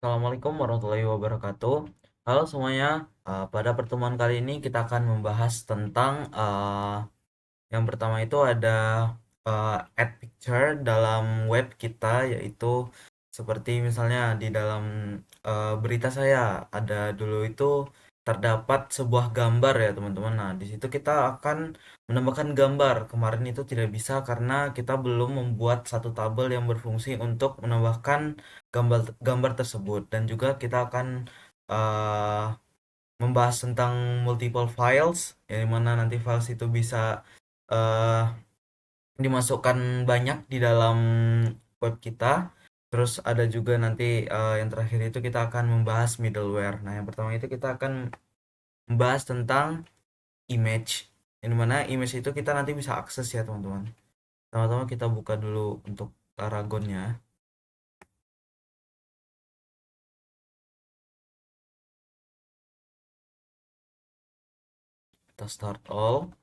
Assalamualaikum warahmatullahi wabarakatuh. Halo semuanya. Pada pertemuan kali ini kita akan membahas tentang yang pertama itu ada add picture dalam web kita, yaitu seperti misalnya di dalam berita saya ada dulu itu terdapat sebuah gambar ya teman-teman. Nah, di situ kita akan menambahkan gambar. Kemarin itu tidak bisa karena kita belum membuat satu tabel yang berfungsi untuk menambahkan gambar gambar tersebut, dan juga kita akan eh, membahas tentang multiple files, yang dimana nanti files itu bisa eh, dimasukkan banyak di dalam web kita. Terus ada juga nanti yang terakhir itu kita akan membahas middleware. Nah, yang pertama itu kita akan membahas tentang image, yang dimana image itu kita nanti bisa akses ya teman-teman. Pertama-tama kita buka dulu untuk Aragonnya. Kita start all.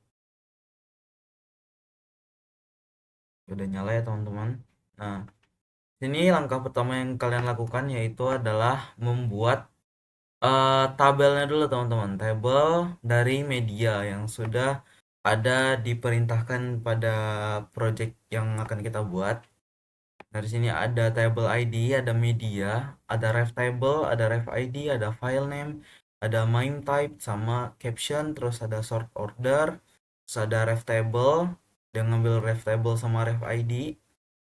Udah nyala ya teman-teman. Nah, ini langkah pertama yang kalian lakukan yaitu adalah membuat tabelnya dulu teman-teman. Tabel dari media yang sudah ada diperintahkan pada project yang akan kita buat. Dari sini ada table ID, ada media, ada ref table, ada ref ID, ada file name, ada MIME type sama caption, terus ada sort order, terus ada ref table, dia ngambil ref table sama ref ID,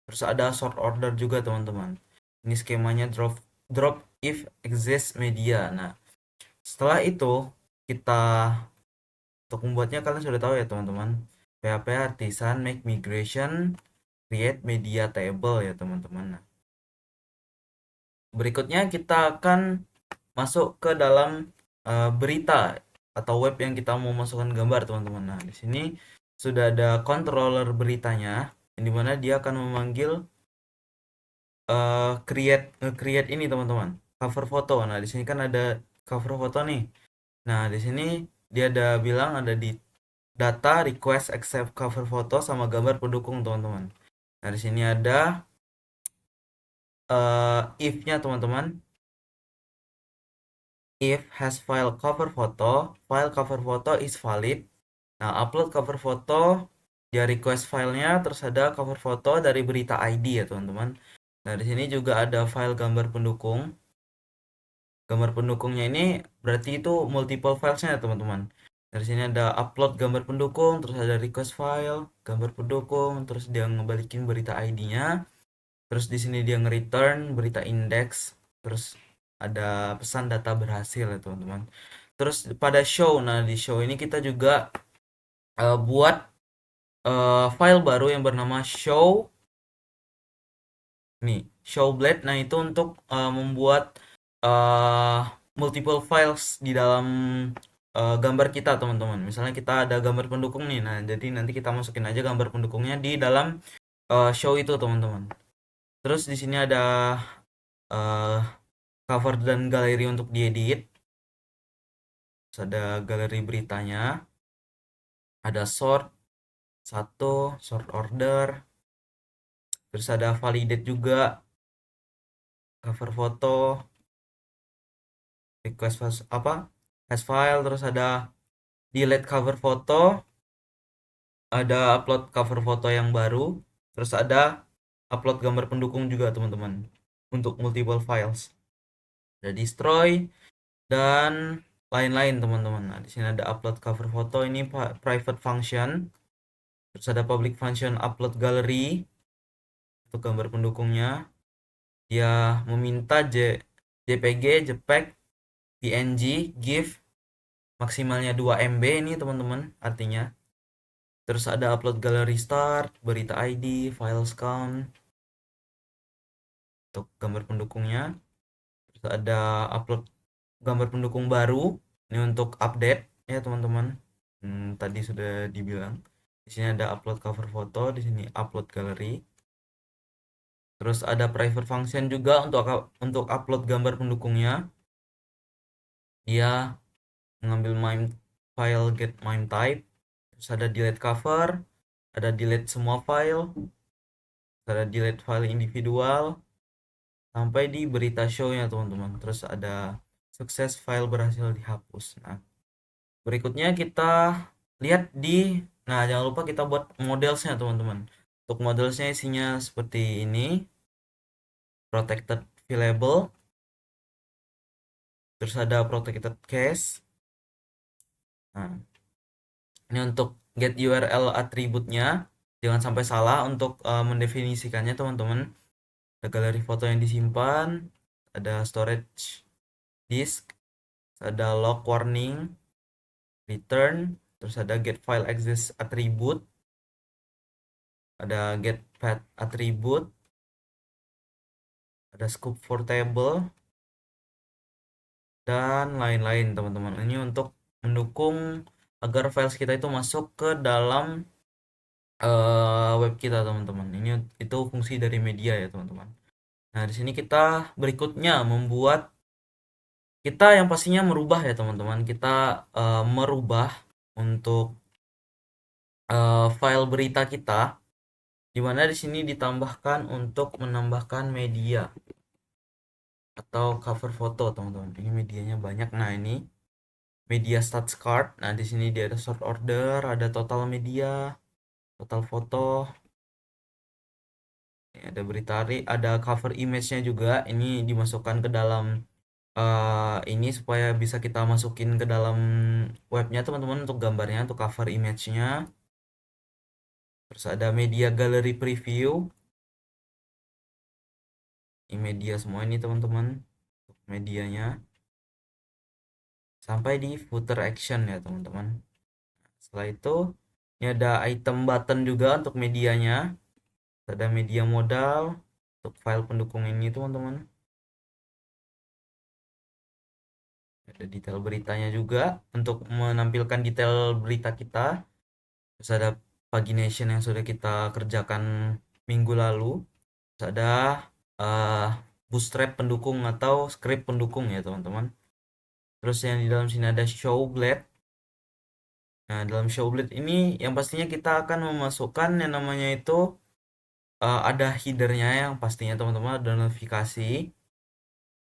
terus ada sort order juga teman-teman. Ini skemanya drop drop if exists media. Nah, setelah itu kita untuk membuatnya kalian sudah tahu ya teman-teman. PHP Artisan make migration create media table ya teman-teman. Nah, berikutnya kita akan masuk ke dalam berita atau web yang kita mau masukkan gambar teman-teman. Nah, di sini sudah ada controller beritanya, yang dimana dia akan memanggil create ini teman-teman, cover foto. Nah, di sini kan ada cover foto nih. Nah, di sini dia ada bilang ada di data request accept cover foto sama gambar pendukung teman-teman. Nah, di sini ada if-nya teman-teman. If has file cover photo is valid. Nah, upload cover foto, dia request filenya, terus ada cover foto dari berita ID ya teman-teman. Nah, di sini juga ada file gambar pendukung. Gambar pendukungnya ini berarti itu multiple filesnya ya teman-teman. Dari sini ada upload gambar pendukung, terus ada request file gambar pendukung, terus dia ngebalikin berita ID-nya, terus di sini dia nge-return berita index, terus ada pesan data berhasil ya teman-teman. Terus pada show, nah di show ini kita juga buat file baru yang bernama show nih, show blade. Nah, itu untuk membuat uh, multiple files di dalam gambar kita teman-teman. Misalnya kita ada gambar pendukung nih, nah jadi nanti kita masukin aja gambar pendukungnya di dalam show itu teman-teman. Terus di sini ada uh, cover dan galeri untuk diedit. Terus ada galeri beritanya, ada sort satu, sort order, terus ada validate juga, cover foto, request apa, has file, terus ada delete cover foto, ada upload cover foto yang baru, terus ada upload gambar pendukung juga teman-teman untuk multiple files. Ada destroy dan lain-lain teman-teman. Nah, di sini ada upload cover foto, ini private function. Terus ada public function upload gallery untuk gambar pendukungnya. Dia meminta JPG, JPEG, PNG, GIF maksimalnya 2 MB ini teman-teman artinya. Terus ada upload gallery start, berita ID, files count untuk gambar pendukungnya. Terus ada upload gambar pendukung baru, ini untuk update ya teman-teman. Tadi sudah dibilang. Di sini ada upload cover foto, di sini upload gallery. Terus ada private function juga untuk upload gambar pendukungnya. Dia mengambil MIME file get MIME type. Terus ada delete cover, ada delete semua file, ada delete file individual, sampai di berita show-nya teman-teman. Terus ada sukses file berhasil dihapus. Nah, berikutnya kita lihat nah jangan lupa kita buat modelsnya teman-teman. Untuk modelsnya isinya seperti ini, protected available, terus ada protected cache. Nah, ini untuk get URL atributnya, jangan sampai salah untuk mendefinisikannya teman-teman. Ada galeri foto yang disimpan, ada storage disk, ada log warning, return, terus ada get file access attribute, ada get path attribute, ada scope for table, dan lain-lain teman-teman. Ini untuk mendukung agar files kita itu masuk ke dalam web kita teman-teman. Ini itu fungsi dari media ya teman-teman. Nah di sini kita berikutnya kita yang pastinya merubah ya teman-teman. Kita merubah untuk file berita kita, dimana di sini ditambahkan untuk menambahkan media atau cover foto teman-teman. Ini medianya banyak. Nah ini media stats card. Nah di sini dia ada sort order, ada total media, total foto, ada berita hari, ada cover image-nya juga. Ini dimasukkan ke dalam ini supaya bisa kita masukin ke dalam webnya teman-teman, untuk gambarnya, untuk cover image-nya. Terus ada media gallery preview. Ini media semua ini teman-teman, medianya. Sampai di footer action ya teman-teman. Setelah itu ini ada item button juga untuk medianya. Ada media modal untuk file pendukung ini teman-teman. Ada detail beritanya juga untuk menampilkan detail berita kita. Terus ada pagination yang sudah kita kerjakan minggu lalu. Terus ada uh, bootstrap pendukung atau script pendukung ya teman-teman. Terus yang di dalam sini ada show blade. Nah dalam show blade ini yang pastinya kita akan memasukkan yang namanya itu ada headernya, yang pastinya teman-teman ada notifikasi.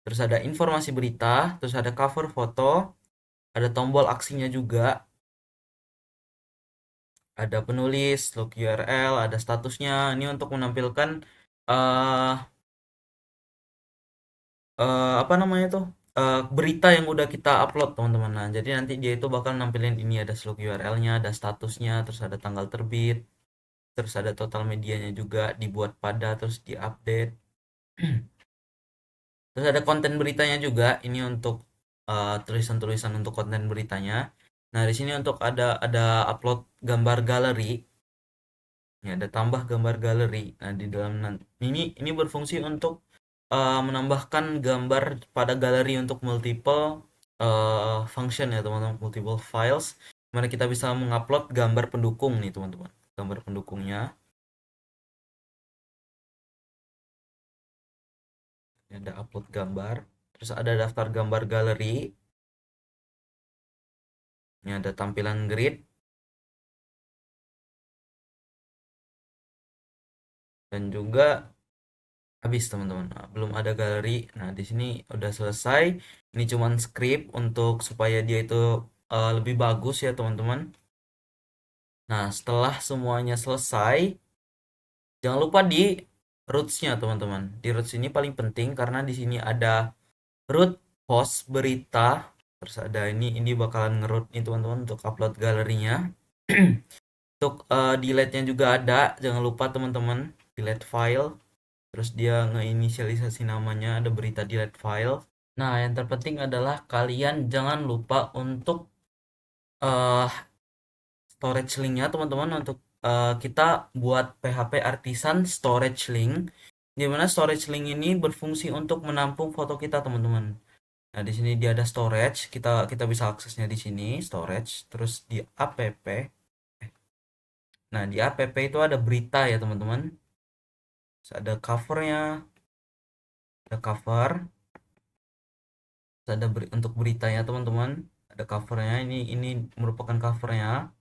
Terus ada informasi berita, terus ada cover foto, ada tombol aksinya juga, ada penulis, log URL, ada statusnya. Ini untuk menampilkan uh, apa namanya tuh, berita yang udah kita upload teman-teman. Nah jadi nanti dia itu bakal nampilin ini, ada slug URL-nya, ada statusnya, terus ada tanggal terbit, terus ada total medianya juga dibuat pada, terus diupdate. Terus ada konten beritanya juga. Ini untuk tulisan-tulisan untuk konten beritanya. Nah di sini untuk ada upload gambar galeri. Ini ada tambah gambar galeri. Nah di dalam ini berfungsi untuk menambahkan gambar pada galeri untuk multiple function ya teman-teman, multiple files, mana kita bisa mengupload gambar pendukung nih teman-teman, gambar pendukungnya. Ini ada upload gambar, terus ada daftar gambar galeri. Ini ada tampilan grid, dan juga habis teman-teman. Nah, belum ada galeri. Nah di sini udah selesai. Ini cuman script untuk supaya dia itu lebih bagus ya teman-teman. Nah setelah semuanya selesai, jangan lupa di roots-nya teman-teman. Di roots ini paling penting karena di sini ada root post berita. Terus ada ini bakalan nge-root nih teman-teman untuk upload galerinya. Untuk delete-nya juga ada. Jangan lupa teman-teman, delete file. Terus dia ngeinisialisasi namanya, ada berita delete file. Nah, yang terpenting adalah kalian jangan lupa untuk uh, storage linknya teman-teman, untuk kita buat PHP artisan storage link, dimana storage link ini berfungsi untuk menampung foto kita teman-teman. Nah di sini dia ada storage, kita bisa aksesnya di sini storage, terus di app. Nah di app itu ada berita ya teman-teman. Ada covernya, ada cover, terus ada untuk beritanya teman-teman, ada covernya. Ini merupakan covernya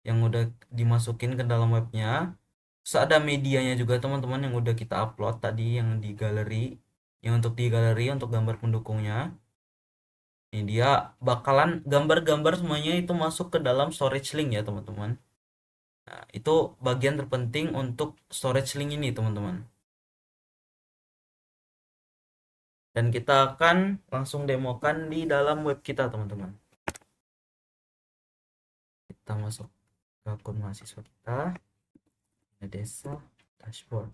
yang udah dimasukin ke dalam webnya. Terus ada medianya juga teman-teman yang udah kita upload tadi yang di galeri. Yang untuk di galeri untuk gambar pendukungnya, ini dia bakalan gambar-gambar semuanya itu masuk ke dalam storage link ya teman-teman. Nah, itu bagian terpenting untuk storage link ini teman-teman. Dan kita akan langsung demokan di dalam web kita teman-teman. Kita masuk ke akun mahasiswa kita, desa dashboard.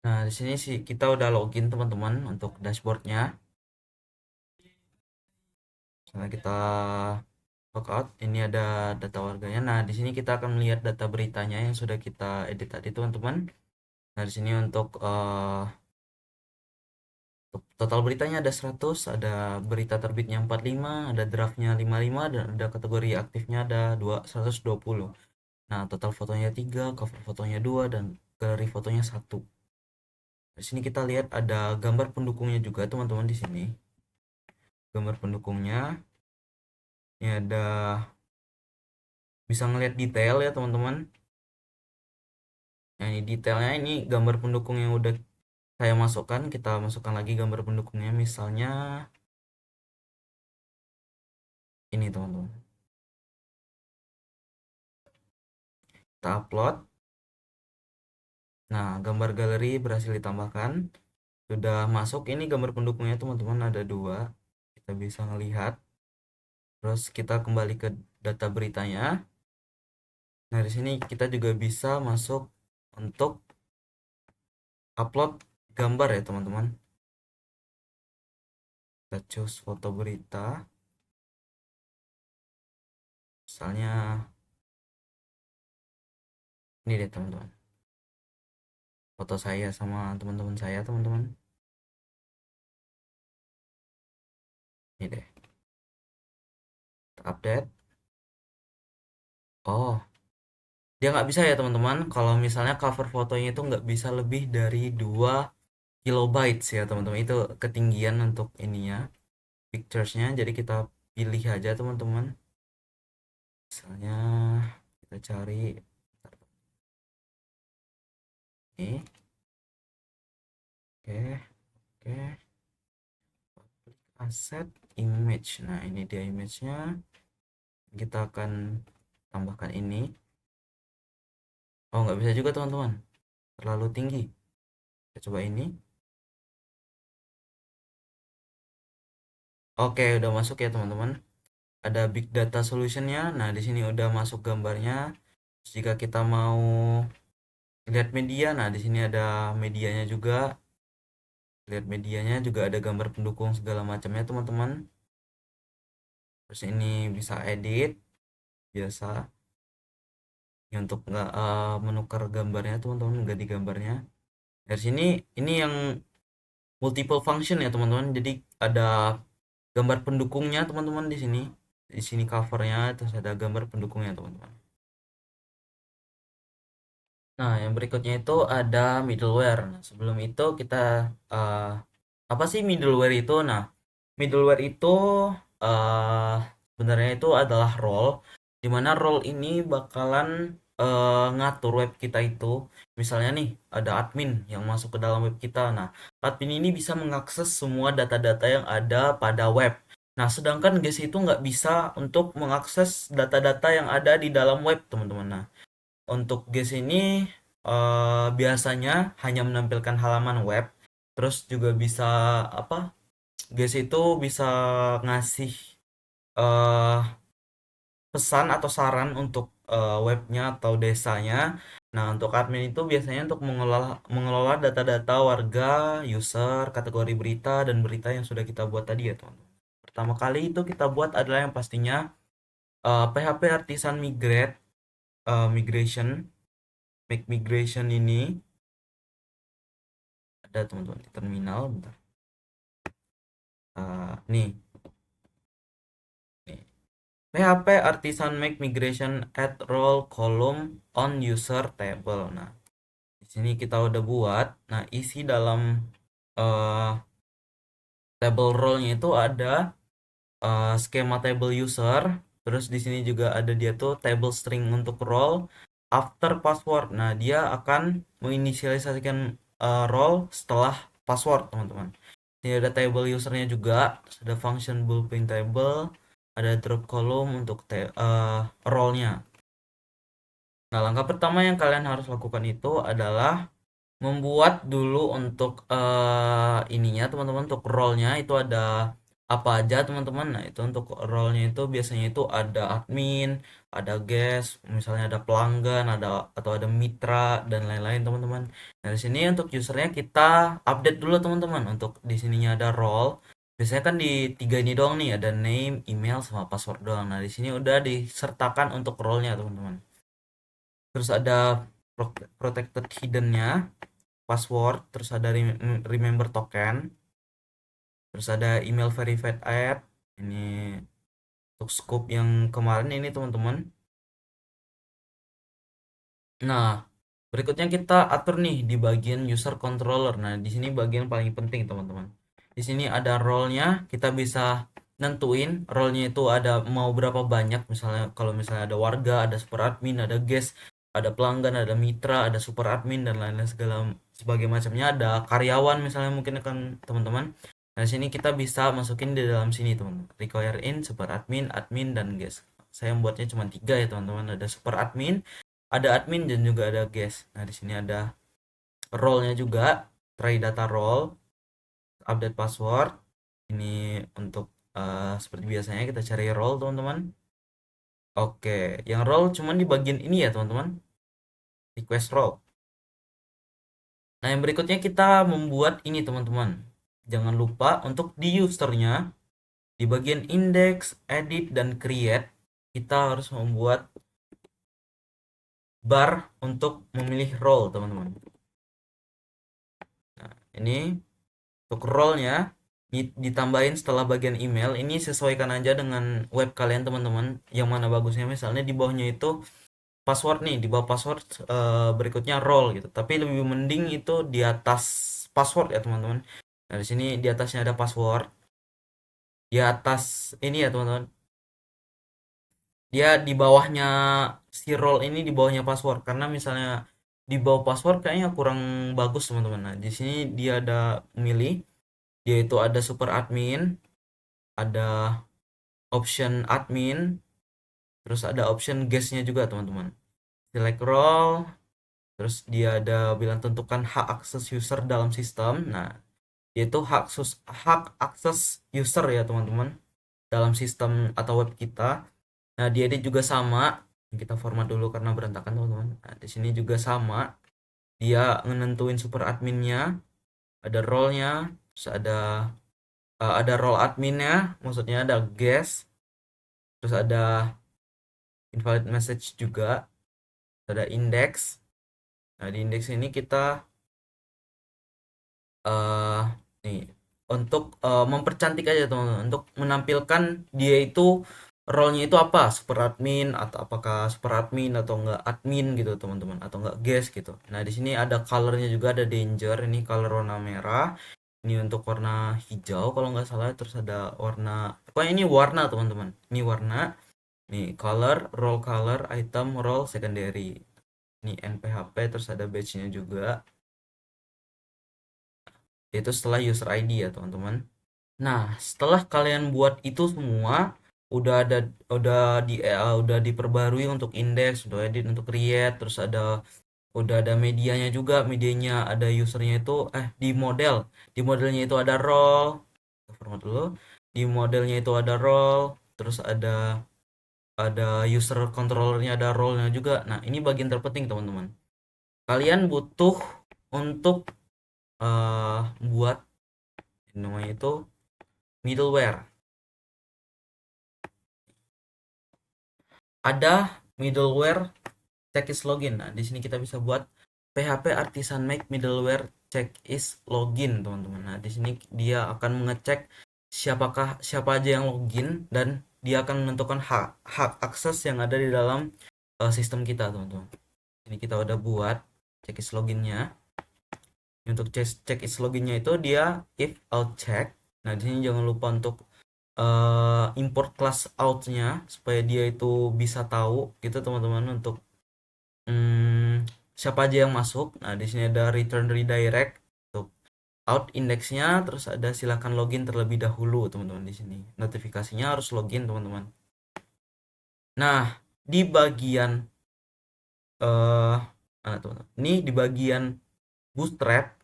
Nah, di sini sih kita udah login teman-teman untuk dashboardnya. Misalnya kita lookout, ini ada data warganya. Nah, di sini kita akan melihat data beritanya yang sudah kita edit tadi teman-teman. Nah, di sini untuk total beritanya ada 100, ada berita terbitnya 45, ada draftnya 55, dan ada kategori aktifnya ada 120. Nah, total fotonya 3, cover fotonya 2, dan galeri fotonya 1. Di sini kita lihat ada gambar pendukungnya juga teman-teman di sini. Gambar pendukungnya ini ada, bisa ngelihat detail ya teman-teman. Nah, ini detailnya, ini gambar pendukung yang udah saya masukkan. Kita masukkan lagi gambar pendukungnya, misalnya ini teman-teman. Kita upload. Nah, gambar galeri berhasil ditambahkan. Sudah masuk, ini gambar pendukungnya teman-teman ada 2. Kita bisa melihat. Terus kita kembali ke data beritanya. Nah, di sini kita juga bisa masuk untuk upload gambar ya teman-teman. Kita choose foto berita. Misalnya ini deh teman-teman. Foto saya sama teman-teman saya teman-teman. Ini deh. Kita update. Oh, dia nggak bisa ya teman-teman. Kalau misalnya cover fotonya itu nggak bisa lebih dari 2 kilobytes ya teman-teman. Itu ketinggian untuk ininya, picturesnya. Jadi kita pilih aja teman-teman. Misalnya kita cari ini. Oke, oke. Public asset image. Nah, ini dia image-nya. Kita akan tambahkan ini. Oh, nggak bisa juga teman-teman. Terlalu tinggi. Kita coba ini. Oke, udah masuk ya teman-teman. Ada big data solutionnya. Nah, di sini udah masuk gambarnya. Jika kita mau lihat media, nah di sini ada medianya juga. Lihat medianya juga ada gambar pendukung segala macamnya teman-teman. Terus ini bisa edit biasa. Ini untuk nggak menukar gambarnya teman-teman, ganti gambarnya. Dari sini ini yang multiple function ya teman-teman. Jadi ada gambar pendukungnya teman-teman di sini. Di sini covernya, terus ada gambar pendukungnya teman-teman. Nah, yang berikutnya itu ada middleware. Nah, sebelum itu kita uh, apa sih middleware itu? Nah, middleware itu sebenarnya itu adalah role, dimana role ini bakalan ngatur web kita itu. Misalnya nih, ada admin yang masuk ke dalam web kita. Nah, admin ini bisa mengakses semua data-data yang ada pada web. Nah, sedangkan GES itu nggak bisa untuk mengakses data-data yang ada di dalam web, teman-teman. Nah, untuk GES ini biasanya hanya menampilkan halaman web, terus juga bisa apa? GES itu bisa ngasih eh, pesan atau saran untuk webnya atau desanya. Nah, untuk admin itu biasanya untuk mengelola data-data warga, user, kategori berita dan berita yang sudah kita buat tadi ya, teman-teman. Pertama kali itu kita buat adalah yang pastinya PHP Artisan Migrate, migration, make migration ini ada teman-teman di terminal. Bentar. Nih, nih. PHP Artisan make migration add role column on user table. Nah, di sini kita udah buat. Nah, isi dalam uh, table role-nya itu ada skema table user. Terus di sini juga ada dia tuh table string untuk role, after password. Nah, dia akan menginisialisasikan role setelah password, teman-teman. Ini ada table usernya juga, terus ada function bullpen table, ada drop column untuk role-nya. Nah, langkah pertama yang kalian harus lakukan itu adalah membuat dulu untuk ininya, teman-teman. Untuk role-nya itu ada apa aja, teman-teman. Nah, itu untuk role-nya itu biasanya itu ada admin, ada guest, misalnya ada pelanggan, ada atau ada mitra dan lain-lain, teman-teman. Nah, di sini untuk usernya kita update dulu, teman-teman. Untuk di sininya ada role. Biasanya kan di tiga ini doang nih, ada name, email, sama password doang. Nah, di sini udah disertakan untuk role-nya, teman-teman. Terus ada protected hidden-nya, password, terus ada remember token, terus ada email verified add. Ini untuk scope yang kemarin ini, teman-teman. Nah, berikutnya kita atur nih di bagian user controller. Nah, di sini bagian paling penting, teman-teman. Di sini ada role-nya, kita bisa nentuin role-nya itu ada mau berapa banyak. Misalnya kalau misalnya ada warga, ada super admin, ada guest, ada pelanggan, ada mitra, ada super admin dan lain-lain segala sebagai macamnya, ada karyawan misalnya mungkin akan teman-teman. Nah, di sini kita bisa masukin di dalam sini, teman-teman. Require in super admin, admin dan guest. Saya membuatnya cuma 3 ya, teman-teman. Ada super admin, ada admin dan juga ada guest. Nah, di sini ada role-nya juga, try data role, update password. Ini untuk seperti biasanya kita cari role, teman-teman. Oke, yang role cuman di bagian ini ya, teman-teman. Request role. Nah, yang berikutnya kita membuat ini, teman-teman. Jangan lupa untuk di usernya, di bagian index, edit, dan create, kita harus membuat bar untuk memilih role, teman-teman. Nah, ini untuk role-nya ditambahin setelah bagian email. Ini sesuaikan aja dengan web kalian, teman-teman. Yang mana bagusnya, misalnya di bawahnya itu password nih, di bawah password berikutnya role gitu. Tapi lebih mending itu di atas password ya, teman-teman. Nah, di sini di atasnya ada password. Di atas ini ya, teman-teman. Dia di bawahnya si role ini, di bawahnya password, karena misalnya di bawah password kayaknya kurang bagus, teman-teman. Nah, di sini dia ada milih, dia itu ada super admin, ada option admin, terus ada option guestnya juga, teman-teman. Select role, terus dia ada bilang tentukan hak akses user dalam sistem. Nah, yaitu hak akses user ya, teman-teman, dalam sistem atau web kita. Nah, di edit juga sama. Kita format dulu karena berantakan, teman-teman. Nah, di sini juga sama. Dia nentuin super adminnya, ada role-nya, terus ada role adminnya, maksudnya ada guest, terus ada invalid message juga, ada index. Nah, di index ini kita uh, nih untuk mempercantik aja, teman-teman, untuk menampilkan dia itu role-nya itu apa, super admin atau apakah super admin atau enggak admin gitu, teman-teman, atau enggak guest gitu. Nah, di sini ada colornya juga, ada danger, ini color warna merah, ini untuk warna hijau kalau nggak salah, terus ada warna, pokoknya ini warna, teman-teman, ini warna, nih color, role color, item, role secondary, ini nphp, terus ada badge-nya juga, yaitu setelah user ID ya, teman-teman. Nah, setelah kalian buat itu semua, udah ada udah diperbarui untuk indeks, udah edit untuk create, terus udah ada medianya juga, medianya ada usernya itu di modelnya itu ada role. Format dulu. Di modelnya itu ada role, terus ada user controllernya, ada role-nya juga. Nah, ini bagian terpenting, teman-teman. Kalian butuh untuk buat namanya itu middleware. Ada middleware check is login. Nah, di sini kita bisa buat PHP artisan make middleware check is login, teman-teman. Nah, di sini dia akan mengecek siapa aja yang login, dan dia akan menentukan hak akses yang ada di dalam sistem kita, teman-teman. Ini kita udah buat check is loginnya. Untuk check is loginnya itu dia if out check. Nah, di sini jangan lupa untuk import class out-nya supaya dia itu bisa tahu gitu, teman-teman, untuk siapa aja yang masuk. Nah, di sini ada return redirect untuk out indexnya, terus ada silakan login terlebih dahulu, teman-teman. Di sini notifikasinya harus login, teman-teman. Nah, di bagian mana teman-teman? Ini di bagian Bootstrap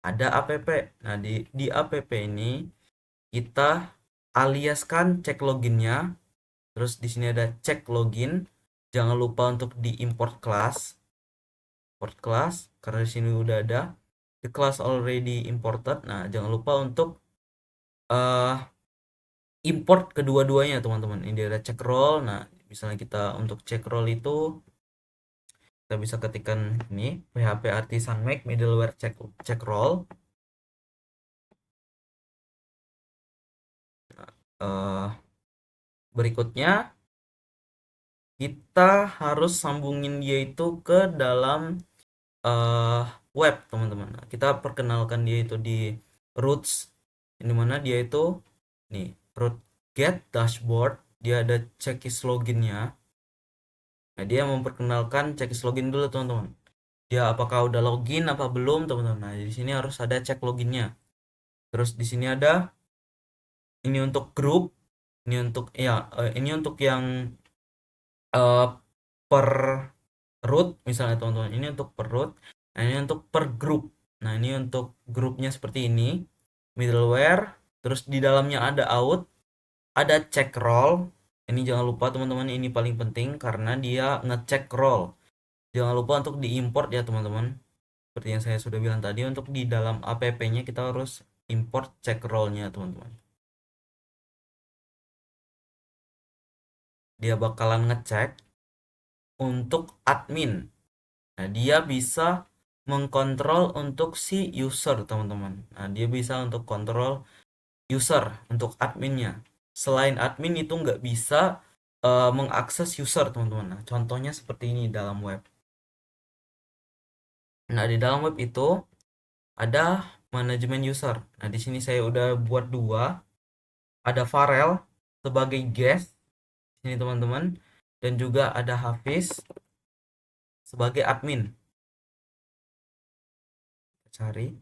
ada app. Nah, di app ini kita aliaskan cek loginnya. Terus di sini ada cek login. Jangan lupa untuk di import class karena di sini udah ada the class already imported. Nah, jangan lupa untuk uh, import kedua-duanya, teman-teman. Ini ada check role. Nah, misalnya kita untuk check role itu kita bisa ketikkan ini php artisan make middleware check role. Berikutnya kita harus sambungin dia itu ke dalam uh, web, teman-teman. Nah, kita perkenalkan dia itu di roots, ini mana dia itu nih, root get dashboard. Dia ada checklist loginnya. Nah, dia memperkenalkan checklist login dulu, teman-teman. Dia apakah udah login apa belum, teman-teman. Nah, di sini harus ada cek loginnya. Terus di sini ada ini untuk grup, ini untuk ya ini untuk yang uh, per root misalnya, teman-teman. Ini untuk per root. Nah, ini untuk per grup. Nah, ini untuk grupnya seperti ini, middleware. Terus di dalamnya ada out, ada check role. Ini jangan lupa, teman-teman, ini paling penting karena dia ngecek role. Jangan lupa untuk diimport ya, teman-teman. Seperti yang saya sudah bilang tadi, untuk di dalam app-nya kita harus import check role-nya, teman-teman. Dia bakalan ngecek untuk admin. Nah, dia bisa mengkontrol untuk si user, teman-teman. Nah, dia bisa untuk kontrol user untuk adminnya. Selain admin itu nggak bisa mengakses user, teman-teman. Nah, contohnya seperti ini dalam web. Nah, di dalam web itu ada manajemen user. Nah, di sini saya udah buat dua. Ada Farel sebagai guest ini, teman-teman, dan juga ada Hafiz sebagai admin. Cari.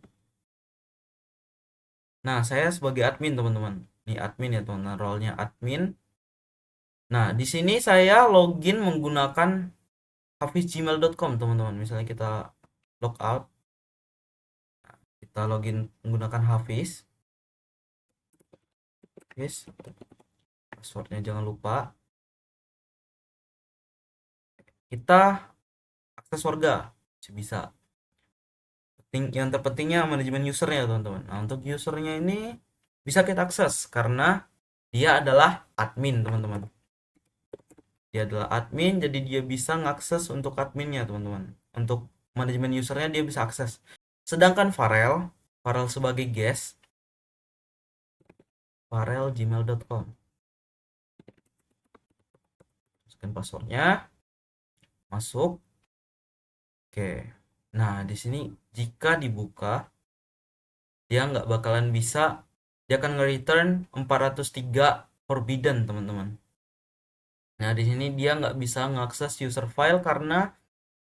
Nah, saya sebagai admin, teman-teman. Ini admin ya, teman-teman. Role-nya admin. Nah, di sini saya login menggunakan hafizgmail.com, teman-teman. Misalnya kita logout, kita login menggunakan Hafiz. Passwordnya jangan lupa. Kita akses warga, bisa. Yang terpentingnya manajemen usernya, teman-teman. Nah, untuk usernya ini bisa kita akses karena dia adalah admin, teman-teman. Dia adalah admin, jadi dia bisa ngakses untuk adminnya, teman-teman. Untuk manajemen usernya dia bisa akses. Sedangkan Farel sebagai guest, farelgmail.com. Masukkan passwordnya, masuk. Oke. Nah, di sini jika dibuka, dia nggak bakalan bisa, dia akan nge-return 403 forbidden, teman-teman. Nah, di sini dia nggak bisa ngakses user file karena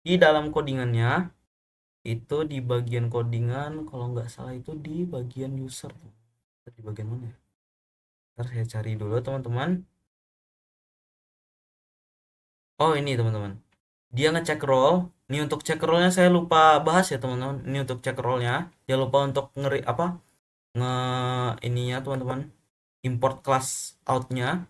di dalam codingannya itu di bagian codingan, kalau nggak salah itu di bagian user. Di bagian mana ya? Ntar saya cari dulu, teman-teman. Oh, ini, teman-teman. Dia ngecek role. Ini untuk cek role-nya saya lupa bahas ya, teman-teman. Ini untuk cek role-nya. Jangan lupa untuk ngeri apa? Ininya, teman-teman. Import class out-nya.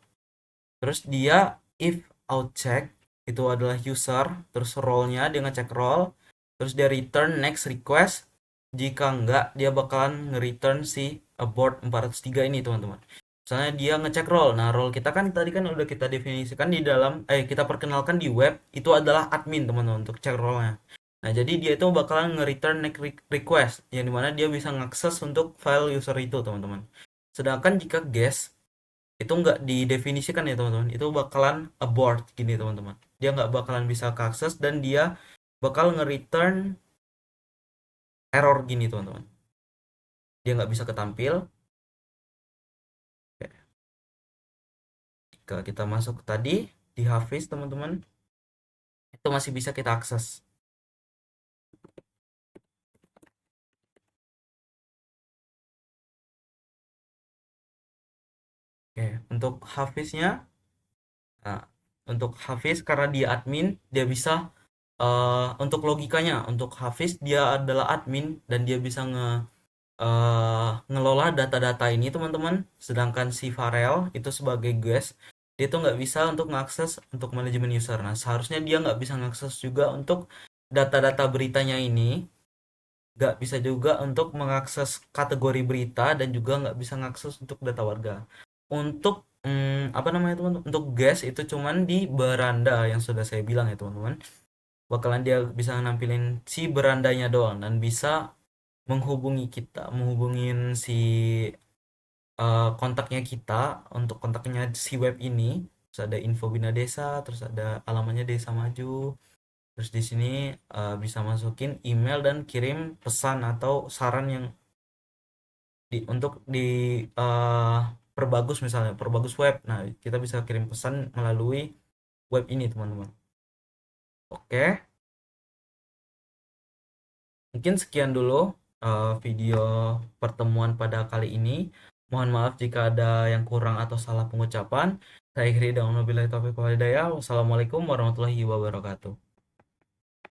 Terus dia if out check itu adalah user, terus role-nya dia ngecek role, terus dia return next request. Jika enggak, dia bakalan nge-return si abort 403 ini, teman-teman. Misalnya dia ngecek role. Nah, role kita kan tadi kan udah kita definisikan di dalam kita perkenalkan di web itu adalah admin, teman-teman, untuk cek role-nya. Nah, jadi dia itu bakalan nge-return next request yang dimana dia bisa ngakses untuk file user itu, teman-teman. Sedangkan jika guest itu nggak didefinisikan ya, teman-teman, itu bakalan abort gini, teman-teman. Dia nggak bakalan bisa keakses dan dia bakal nge-return error gini, teman-teman. Dia nggak bisa ketampil. Jika kita masuk tadi di Hafiz, teman-teman, itu masih bisa kita akses. Oke, untuk Hafiznya, nah, untuk Hafiz karena dia admin, dia bisa untuk logikanya, untuk Hafiz dia adalah admin dan dia bisa ngelola data-data ini teman-teman, sedangkan si Farel itu sebagai guest dia tuh nggak bisa untuk mengakses untuk manajemen user. Nah seharusnya dia nggak bisa mengakses juga untuk data-data beritanya ini, nggak bisa juga untuk mengakses kategori berita, dan juga nggak bisa mengakses untuk data warga. Untuk apa namanya teman, untuk guest itu cuman di beranda yang sudah saya bilang ya teman-teman, bakalan dia bisa nampilin si berandanya doang dan bisa menghubungi kita, menghubungin si kontaknya kita, untuk kontaknya si web ini. Terus ada info Bina Desa, terus ada alamannya Desa Maju. Terus di sini bisa masukin email dan kirim pesan atau saran yang untuk di eh, perbagus, misalnya perbagus web. Nah, kita bisa kirim pesan melalui web ini, teman-teman. Oke, mungkin sekian dulu video pertemuan pada kali ini. Mohon maaf jika ada yang kurang atau salah pengucapan. Saya akhiri dengan wabillahi taufiq wal hidayah. Wassalamualaikum warahmatullahi wabarakatuh.